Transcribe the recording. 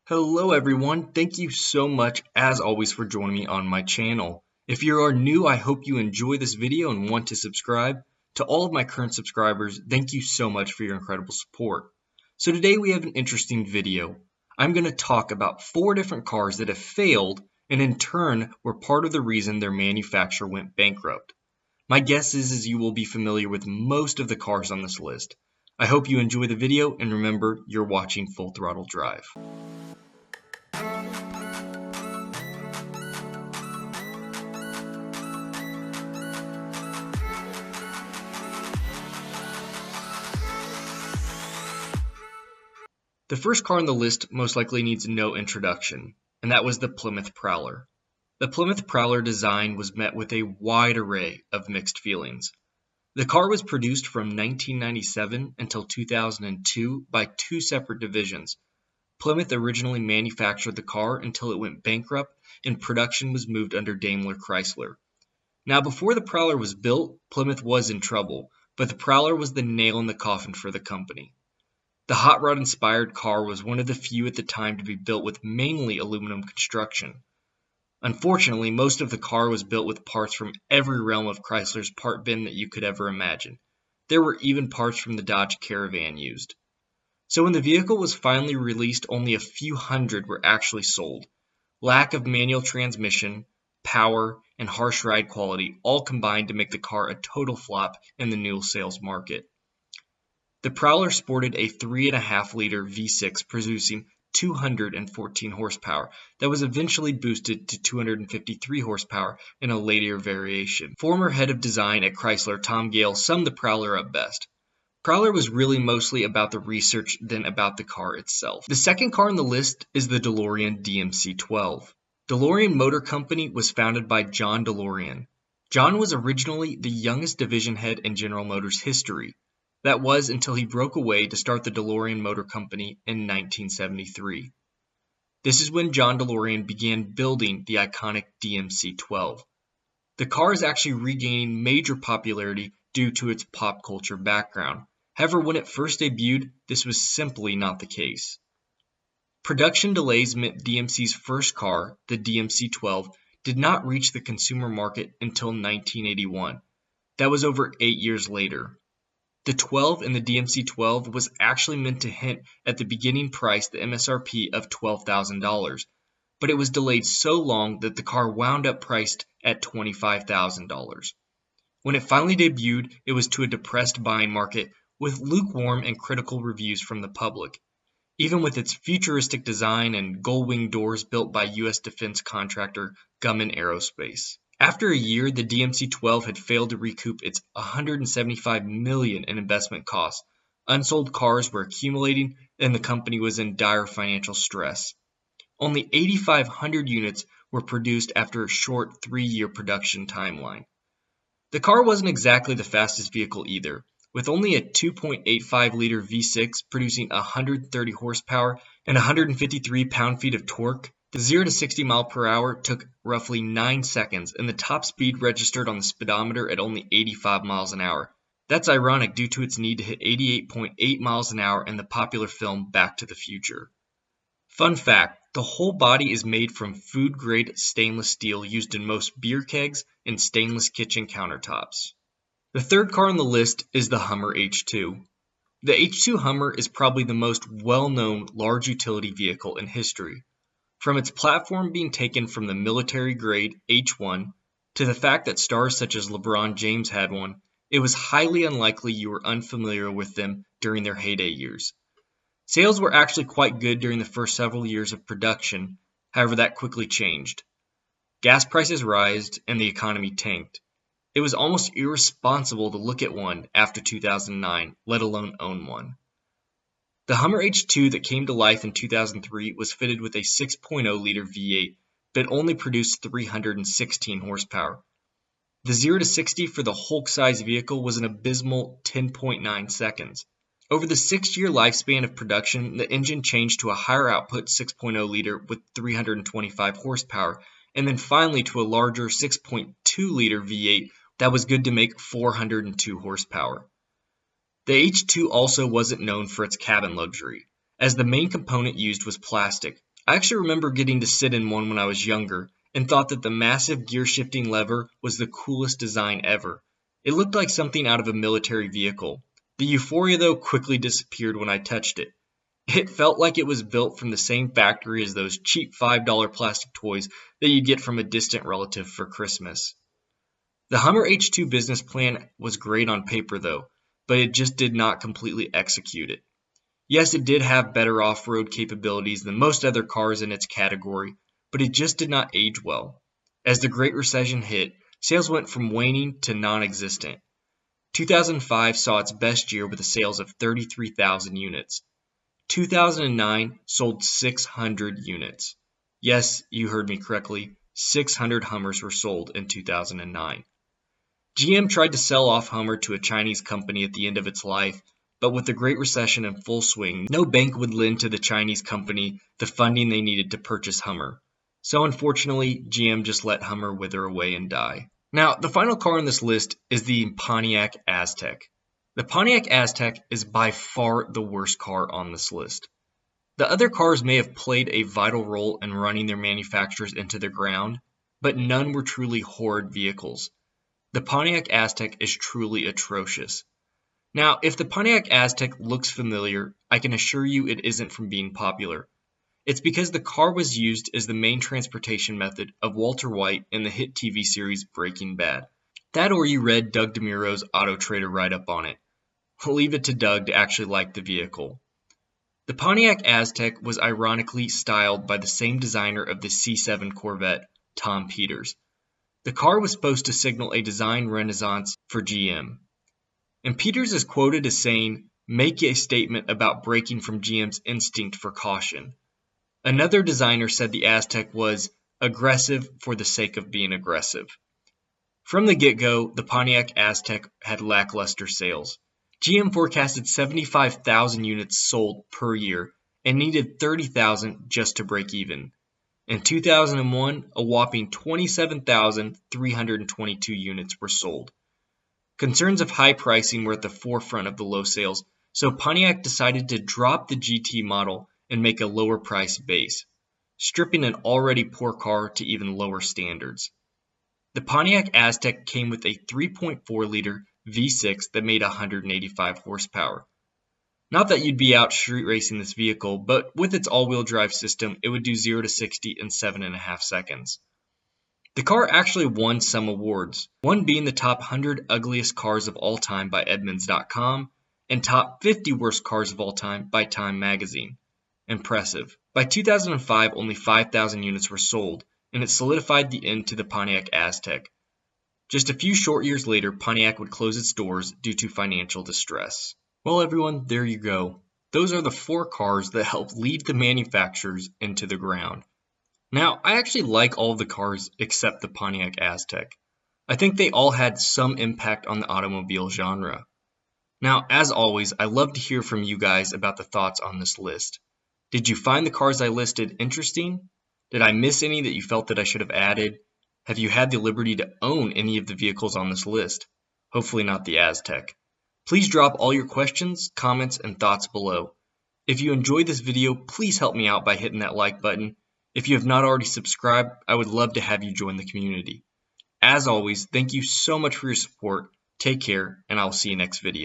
Hello everyone, thank you so much as always for joining me on my channel. If you are new, I hope you enjoy this video and want to subscribe. To all of my current subscribers, thank you so much for your incredible support. So today we have an interesting video. I'm going to talk about 4 different cars that have failed and in turn were part of the reason their manufacturer went bankrupt. My guess is you will be familiar with most of the cars on this list. I hope you enjoy the video and remember you're watching Full Throttle Drive. The first car on the list most likely needs no introduction, and that was the Plymouth Prowler. The Plymouth Prowler design was met with a wide array of mixed feelings. The car was produced from 1997 until 2002 by 2 separate divisions. Plymouth originally manufactured the car until it went bankrupt and production was moved under Daimler Chrysler. Now before the Prowler was built, Plymouth was in trouble, but the Prowler was the nail in the coffin for the company. The hot rod inspired car was one of the few at the time to be built with mainly aluminum construction. Unfortunately, most of the car was built with parts from every realm of Chrysler's part bin that you could ever imagine. There were even parts from the Dodge Caravan used. So when the vehicle was finally released, only a few hundred were actually sold. Lack of manual transmission, power, and harsh ride quality all combined to make the car a total flop in the new sales market. The Prowler sported a 3.5-liter V6 producing 214 horsepower that was eventually boosted to 253 horsepower in a later variation. Former head of design at Chrysler, Tom Gale, summed the Prowler up best. Prowler was really mostly about the research than about the car itself. The second car on the list is the DeLorean DMC12. DeLorean Motor Company was founded by John DeLorean. John was originally the youngest division head in General Motors history. That was until he broke away to start the DeLorean Motor Company in 1973. This is when John DeLorean began building the iconic DMC-12. The car is actually regaining major popularity due to its pop culture background. However, when it first debuted, this was simply not the case. Production delays meant DMC's first car, the DMC-12, did not reach the consumer market until 1981. That was over 8 years later. The 12 in the DMC-12 was actually meant to hint at the beginning price, the MSRP of $12,000, but it was delayed so long that the car wound up priced at $25,000. When it finally debuted, it was to a depressed buying market with lukewarm and critical reviews from the public. Even with its futuristic design and gull-wing doors built by U.S. defense contractor Grumman Aerospace. After a year, the DMC-12 had failed to recoup its $175 million in investment costs. Unsold cars were accumulating, and the company was in dire financial stress. Only 8,500 units were produced after a short 3-year production timeline. The car wasn't exactly the fastest vehicle either, with only a 2.85-liter V6 producing 130 horsepower and 153 pound-feet of torque. The 0 to 60 mile per hour took roughly 9 seconds, and the top speed registered on the speedometer at only 85 miles an hour. That's ironic due to its need to hit 88.8 miles an hour in the popular film Back to the Future. Fun fact, the whole body is made from food-grade stainless steel used in most beer kegs and stainless kitchen countertops. The third car on the list is the Hummer H2. The H2 Hummer is probably the most well-known large utility vehicle in history. From its platform being taken from the military-grade H1 to the fact that stars such as LeBron James had one, it was highly unlikely you were unfamiliar with them during their heyday years. Sales were actually quite good during the first several years of production, however that quickly changed. Gas prices rised and the economy tanked. It was almost irresponsible to look at one after 2009, let alone own one. The Hummer H2 that came to life in 2003 was fitted with a 6.0-liter V8, but only produced 316 horsepower. The 0 to 60 for the Hulk-size vehicle was an abysmal 10.9 seconds. Over the 6-year lifespan of production, the engine changed to a higher output 6.0-liter with 325 horsepower, and then finally to a larger 6.2-liter V8 that was good to make 402 horsepower. The H2 also wasn't known for its cabin luxury, as the main component used was plastic, I actually remember getting to sit in one when I was younger and thought that the massive gear shifting lever was the coolest design ever. It looked like something out of a military vehicle. The euphoria though quickly disappeared when I touched it. It felt like it was built from the same factory as those cheap $5 plastic toys that you'd get from a distant relative for Christmas. The Hummer H2 business plan was great on paper though, but it just did not completely execute it. Yes, it did have better off-road capabilities than most other cars in its category, but it just did not age well. As the Great Recession hit, sales went from waning to non-existent. 2005 saw its best year with the sales of 33,000 units. 2009 sold 600 units. Yes, you heard me correctly, 600 Hummers were sold in 2009. GM tried to sell off Hummer to a Chinese company at the end of its life, but with the Great Recession in full swing, no bank would lend to the Chinese company the funding they needed to purchase Hummer. So unfortunately, GM just let Hummer wither away and die. Now, the final car on this list is the Pontiac Aztek. The Pontiac Aztek is by far the worst car on this list. The other cars may have played a vital role in running their manufacturers into the ground, but none were truly horrid vehicles. The Pontiac Aztek is truly atrocious. Now, if the Pontiac Aztek looks familiar, I can assure you it isn't from being popular. It's because the car was used as the main transportation method of Walter White in the hit TV series Breaking Bad. That or you read Doug DeMuro's Auto Trader write-up on it. I'll leave it to Doug to actually like the vehicle. The Pontiac Aztek was ironically styled by the same designer of the C7 Corvette, Tom Peters. The car was supposed to signal a design renaissance for GM. And Peters is quoted as saying, "Make a statement about breaking from GM's instinct for caution." Another designer said the Aztek was aggressive for the sake of being aggressive. From the get-go, the Pontiac Aztek had lackluster sales. GM forecasted 75,000 units sold per year and needed 30,000 just to break even. In 2001, a whopping 27,322 units were sold. Concerns of high pricing were at the forefront of the low sales, so Pontiac decided to drop the GT model and make a lower price base, stripping an already poor car to even lower standards. The Pontiac Aztek came with a 3.4-liter V6 that made 185 horsepower. Not that you'd be out street racing this vehicle, but with its all-wheel drive system, it would do 0 to 60 in 7.5 seconds. The car actually won some awards, one being the top 100 ugliest cars of all time by Edmunds.com and top 50 worst cars of all time by Time magazine. Impressive. By 2005, only 5,000 units were sold, and it solidified the end to the Pontiac Aztek. Just a few short years later, Pontiac would close its doors due to financial distress. Well, everyone, there you go. Those are the 4 cars that helped lead the manufacturers into the ground. Now, I actually like all of the cars except the Pontiac Aztek. I think they all had some impact on the automobile genre. Now, as always, I love to hear from you guys about the thoughts on this list. Did you find the cars I listed interesting? Did I miss any that you felt that I should have added? Have you had the liberty to own any of the vehicles on this list? Hopefully not the Aztek. Please drop all your questions, comments, and thoughts below. If you enjoyed this video, please help me out by hitting that like button. If you have not already subscribed, I would love to have you join the community. As always, thank you so much for your support. Take care, and I'll see you next video.